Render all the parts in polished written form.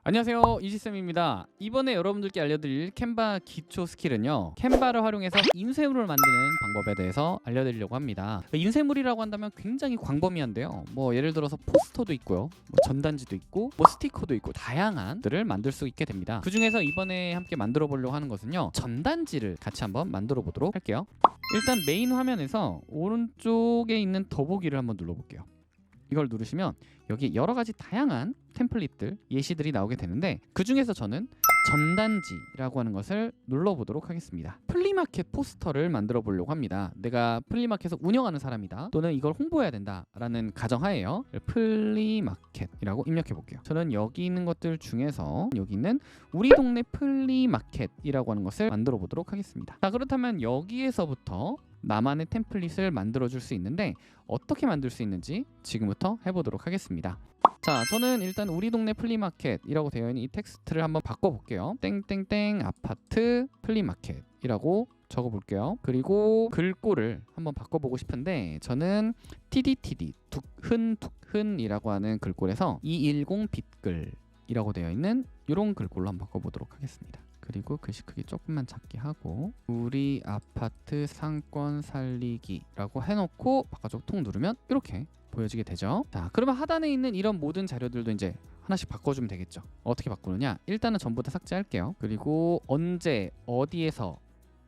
안녕하세요, 이지쌤입니다. 이번에 여러분들께 알려드릴 캔바 기초 스킬은요, 캔바를 활용해서 인쇄물을 만드는 방법에 대해서 알려드리려고 합니다. 인쇄물이라고 한다면 굉장히 광범위한데요, 예를 들어서 포스터도 있고요, 전단지도 있고, 스티커도 있고, 다양한 들을 만들 수 있게 됩니다. 그 중에서 이번에 함께 만들어 보려고 하는 것은요, 전단지를 같이 한번 만들어 보도록 할게요. 일단 메인 화면에서 오른쪽에 있는 더보기를 한번 눌러볼게요. 이걸 누르시면 여기 여러 가지 다양한 템플릿들, 예시들이 나오게 되는데, 그 중에서 저는 전단지라고 하는 것을 눌러보도록 하겠습니다. 플리마켓 포스터를 만들어 보려고 합니다. 내가 플리마켓을 운영하는 사람이다, 또는 이걸 홍보해야 된다라는 가정하에요. 플리마켓이라고 입력해 볼게요. 저는 여기 있는 것들 중에서 여기 있는 우리 동네 플리마켓이라고 하는 것을 만들어 보도록 하겠습니다. 자, 그렇다면 여기에서부터 나만의 템플릿을 만들어 줄 수 있는데, 어떻게 만들 수 있는지 지금부터 해보도록 하겠습니다. 자, 저는 일단 우리 동네 플리마켓이라고 되어 있는 이 텍스트를 한번 바꿔볼게요. 땡땡땡 아파트 플리마켓이라고 적어볼게요. 그리고 글꼴을 한번 바꿔보고 싶은데, 저는 TDTD 둑흔둑흔이라고 하는 글꼴에서 210 빗글이라고 되어 있는 이런 글꼴로 한번 바꿔보도록 하겠습니다. 그리고 글씨 크기 조금만 작게 하고, 우리 아파트 상권 살리기라고 해놓고 바깥쪽 톡 누르면 이렇게 보여지게 되죠. 자, 그러면 하단에 있는 이런 모든 자료들도 이제 하나씩 바꿔주면 되겠죠. 어떻게 바꾸느냐? 일단은 전부 다 삭제할게요. 그리고 언제, 어디에서,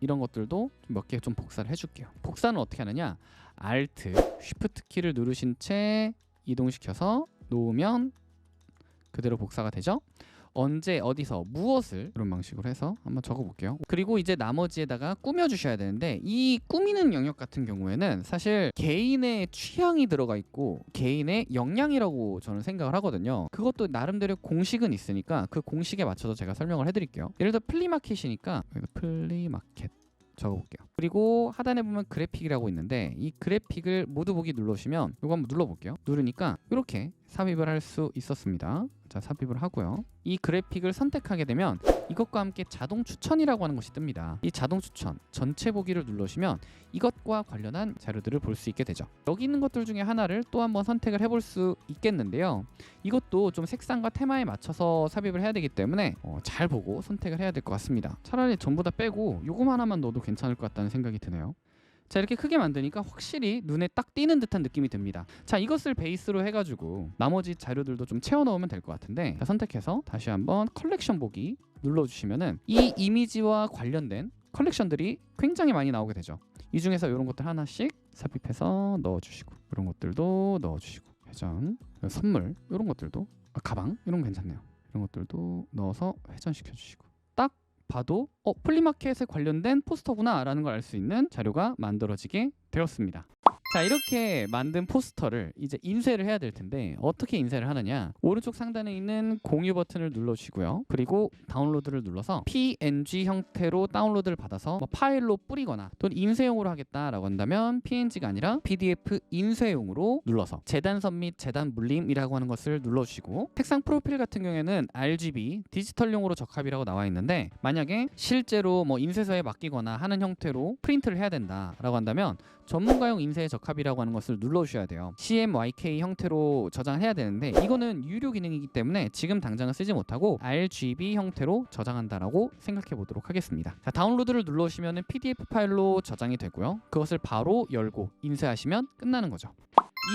이런 것들도 몇 개 좀 복사를 해줄게요. 복사는 어떻게 하느냐? Alt, Shift 키를 누르신 채 이동시켜서 놓으면 그대로 복사가 되죠. 언제, 어디서, 무엇을, 이런 방식으로 해서 한번 적어볼게요. 그리고 이제 나머지에다가 꾸며주셔야 되는데, 이 꾸미는 영역 같은 경우에는 사실 개인의 취향이 들어가 있고 개인의 역량이라고 저는 생각을 하거든요. 그것도 나름대로 공식은 있으니까 그 공식에 맞춰서 제가 설명을 해드릴게요. 예를 들어 플리마켓이니까 플리마켓 적어볼게요. 그리고 하단에 보면 그래픽이라고 있는데, 이 그래픽을 모두 보기 눌러주시면 이거 한번 눌러볼게요. 누르니까 이렇게 삽입을 할 수 있었습니다. 자, 삽입을 하고요. 이 그래픽을 선택하게 되면 이것과 함께 자동 추천이라고 하는 것이 뜹니다. 이 자동 추천 전체 보기를 누르시면 이것과 관련한 자료들을 볼 수 있게 되죠. 여기 있는 것들 중에 하나를 또 한번 선택을 해볼 수 있겠는데요, 이것도 좀 색상과 테마에 맞춰서 삽입을 해야 되기 때문에 잘 보고 선택을 해야 될 것 같습니다. 차라리 전부 다 빼고 요거 하나만 넣어도 괜찮을 것 같다는 생각이 드네요. 자, 이렇게 크게 만드니까 확실히 눈에 딱 띄는 듯한 느낌이 듭니다. 자, 이것을 베이스로 해가지고 나머지 자료들도 좀 채워 넣으면 될 것 같은데, 자, 선택해서 다시 한번 컬렉션 보기 눌러주시면은 이 이미지와 관련된 컬렉션들이 굉장히 많이 나오게 되죠. 이 중에서 이런 것들 하나씩 삽입해서 넣어주시고, 이런 것들도 넣어주시고, 회전, 선물, 이런 것들도, 가방, 이런 거 괜찮네요. 이런 것들도 넣어서 회전시켜 주시고, 딱 봐도 플리마켓에 관련된 포스터구나 라는 걸 알 수 있는 자료가 만들어지게 되었습니다. 자, 이렇게 만든 포스터를 이제 인쇄를 해야 될 텐데, 어떻게 인쇄를 하느냐? 오른쪽 상단에 있는 공유 버튼을 눌러주시고요. 그리고 다운로드를 눌러서 PNG 형태로 다운로드를 받아서 파일로 뿌리거나, 또는 인쇄용으로 하겠다라고 한다면 PNG가 아니라 PDF 인쇄용으로 눌러서 재단선 및 재단 물림이라고 하는 것을 눌러주시고, 색상 프로필 같은 경우에는 RGB 디지털용으로 적합이라고 나와 있는데, 만약에 실제로 인쇄소에 맡기거나 하는 형태로 프린트를 해야 된다라고 한다면 전문가용 인쇄 적합이라고 하는 것을 눌러주셔야 돼요. CMYK 형태로 저장해야 되는데, 이거는 유료 기능이기 때문에 지금 당장은 쓰지 못하고 RGB 형태로 저장한다라고 생각해 보도록 하겠습니다. 자, 다운로드를 눌러주시면 PDF 파일로 저장이 되고요. 그것을 바로 열고 인쇄하시면 끝나는 거죠.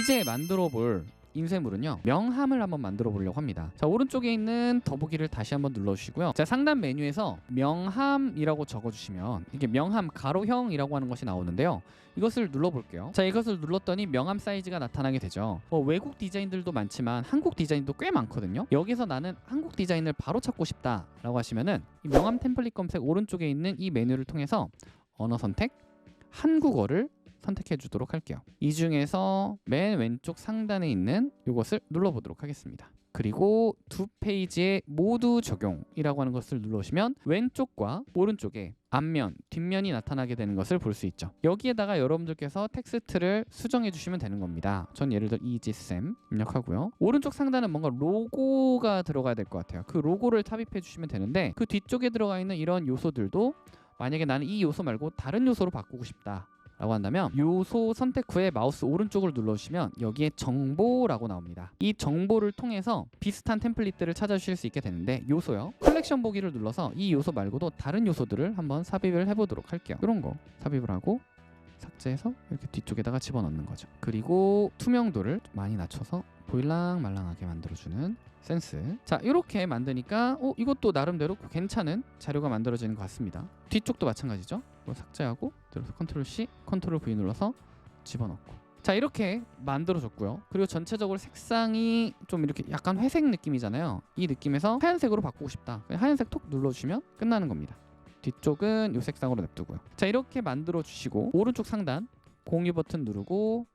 이제 만들어 볼 인쇄물은요, 명함을 한번 만들어 보려고 합니다. 자, 오른쪽에 있는 더보기를 다시 한번 눌러주시고요. 자, 상단 메뉴에서 명함이라고 적어주시면 이게 명함 가로형이라고 하는 것이 나오는데요, 이것을 눌러볼게요. 자, 이것을 눌렀더니 명함 사이즈가 나타나게 되죠. 외국 디자인들도 많지만 한국 디자인도 꽤 많거든요. 여기서 나는 한국 디자인을 바로 찾고 싶다라고 하시면은 이 명함 템플릿 검색 오른쪽에 있는 이 메뉴를 통해서 언어 선택, 한국어를 선택해 주도록 할게요. 이 중에서 맨 왼쪽 상단에 있는 이것을 눌러보도록 하겠습니다. 그리고 두 페이지에 모두 적용이라고 하는 것을 눌러주시면 왼쪽과 오른쪽에 앞면, 뒷면이 나타나게 되는 것을 볼 수 있죠. 여기에다가 여러분들께서 텍스트를 수정해 주시면 되는 겁니다. 전 예를 들어 이지쌤 입력하고요. 오른쪽 상단은 뭔가 로고가 들어가야 될 것 같아요. 그 로고를 삽입해 주시면 되는데, 그 뒤쪽에 들어가 있는 이런 요소들도 만약에 나는 이 요소 말고 다른 요소로 바꾸고 싶다 라고 한다면 요소 선택 후에 마우스 오른쪽을 눌러주시면 여기에 정보라고 나옵니다. 이 정보를 통해서 비슷한 템플릿들을 찾아주실 수 있게 되는데 요소요. 컬렉션 보기를 눌러서 이 요소 말고도 다른 요소들을 한번 삽입을 해보도록 할게요. 이런 거 삽입을 하고 삭제해서 이렇게 뒤쪽에다가 집어넣는 거죠. 그리고 투명도를 많이 낮춰서 보일랑 말랑하게 만들어주는 센스. 자, 이렇게 만드니까 이것도 나름대로 괜찮은 자료가 만들어지는 것 같습니다. 뒤쪽도 마찬가지죠. 이거 삭제하고 들어서 컨트롤 C, 컨트롤 V 눌러서 집어넣고. 자, 이렇게 만들어줬고요. 그리고 전체적으로 색상이 좀 이렇게 약간 회색 느낌이잖아요. 이 느낌에서 하얀색으로 바꾸고 싶다. 그냥 하얀색 톡 눌러주시면 끝나는 겁니다. 뒤쪽은 이 색상으로 냅두고요. 자, 이렇게 만들어 주시고 오른쪽 상단 공유 버튼 누르고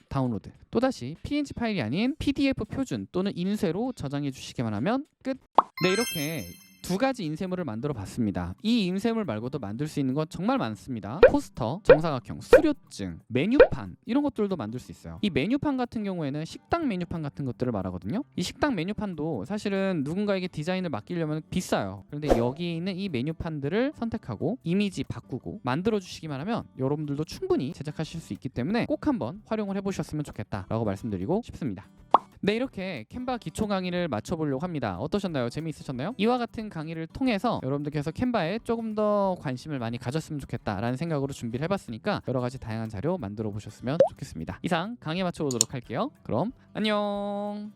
다운로드. 또다시 PNG 파일이 아닌 PDF 표준 또는 인쇄로 저장해 주시기만 하면 끝. 네, 이렇게 두 가지 인쇄물을 만들어 봤습니다. 이 인쇄물 말고도 만들 수 있는 건 정말 많습니다. 포스터, 정사각형, 수료증, 메뉴판 이런 것들도 만들 수 있어요. 이 메뉴판 같은 경우에는 식당 메뉴판 같은 것들을 말하거든요. 이 식당 메뉴판도 사실은 누군가에게 디자인을 맡기려면 비싸요. 그런데 여기 있는 이 메뉴판들을 선택하고 이미지 바꾸고 만들어 주시기만 하면 여러분들도 충분히 제작하실 수 있기 때문에 꼭 한번 활용을 해보셨으면 좋겠다라고 말씀드리고 싶습니다. 네, 이렇게 캔바 기초 강의를 마쳐보려고 합니다. 어떠셨나요? 재미있으셨나요? 이와 같은 강의를 통해서 여러분들께서 캔바에 조금 더 관심을 많이 가졌으면 좋겠다라는 생각으로 준비를 해봤으니까 여러 가지 다양한 자료 만들어 보셨으면 좋겠습니다. 이상 강의 마쳐보도록 할게요. 그럼 안녕.